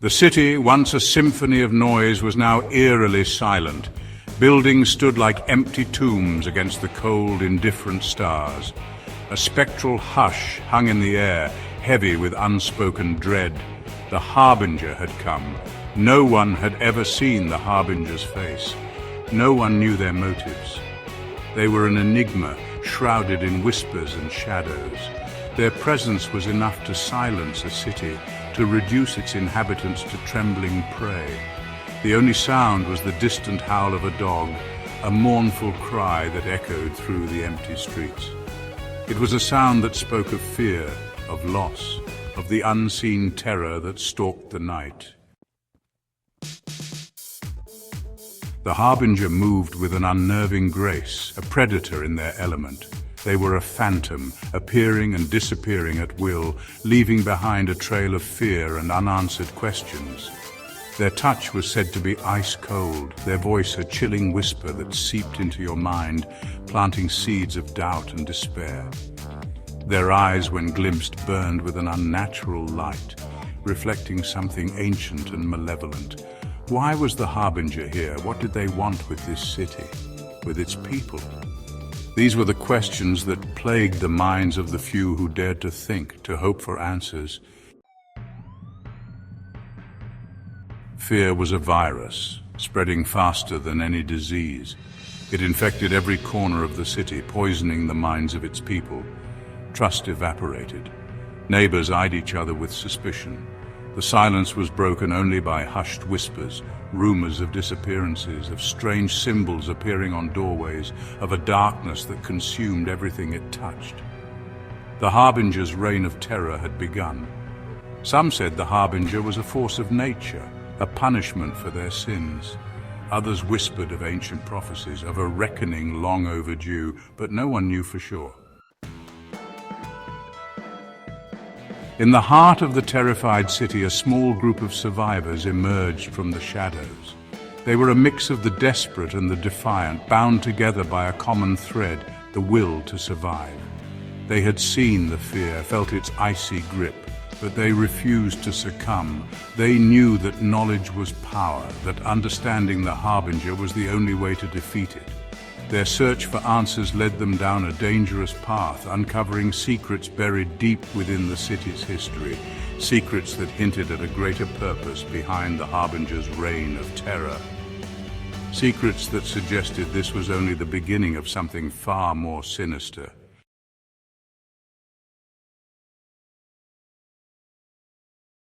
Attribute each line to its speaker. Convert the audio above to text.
Speaker 1: The city, once a symphony of noise, was now eerily silent. Buildings stood like empty tombs against the cold, indifferent stars. A spectral hush hung in the air, heavy with unspoken dread. The Harbinger had come. No one had ever seen the Harbinger's face. No one knew their motives. They were an enigma, shrouded in whispers and shadows. Their presence was enough to silence a city, to reduce its inhabitants to trembling prey. The only sound was the distant howl of a dog, a mournful cry that echoed through the empty streets. It was a sound that spoke of fear, of loss, of the unseen terror that stalked the night. The Harbinger moved with an unnerving grace, a predator in their element. They were a phantom, appearing and disappearing at will, leaving behind a trail of fear and unanswered questions. Their touch was said to be ice cold, their voice a chilling whisper that seeped into your mind, planting seeds of doubt and despair. Their eyes, when glimpsed, burned with an unnatural light, reflecting something ancient and malevolent. Why was the Harbinger here? What did they want with this city, with its people? These were the questions that plagued the minds of the few who dared to think, to hope for answers. Fear was a virus, spreading faster than any disease. It infected every corner of the city, poisoning the minds of its people. Trust evaporated. Neighbors eyed each other with suspicion. The silence was broken only by hushed whispers, rumors of disappearances, of strange symbols appearing on doorways, of a darkness that consumed everything it touched. The Harbinger's reign of terror had begun. Some said the Harbinger was a force of nature, a punishment for their sins. Others whispered of ancient prophecies, of a reckoning long overdue, but no one knew for sure. In the heart of the terrified city, a small group of survivors emerged from the shadows. They were a mix of the desperate and the defiant, bound together by a common thread, the will to survive. They had seen the fear, felt its icy grip, but they refused to succumb. They knew that knowledge was power, that understanding the Harbinger was the only way to defeat it. Their search for answers led them down a dangerous path, uncovering secrets buried deep within the city's history, secrets that hinted at a greater purpose behind the Harbinger's reign of terror. Secrets that suggested this was only the beginning of something far more sinister.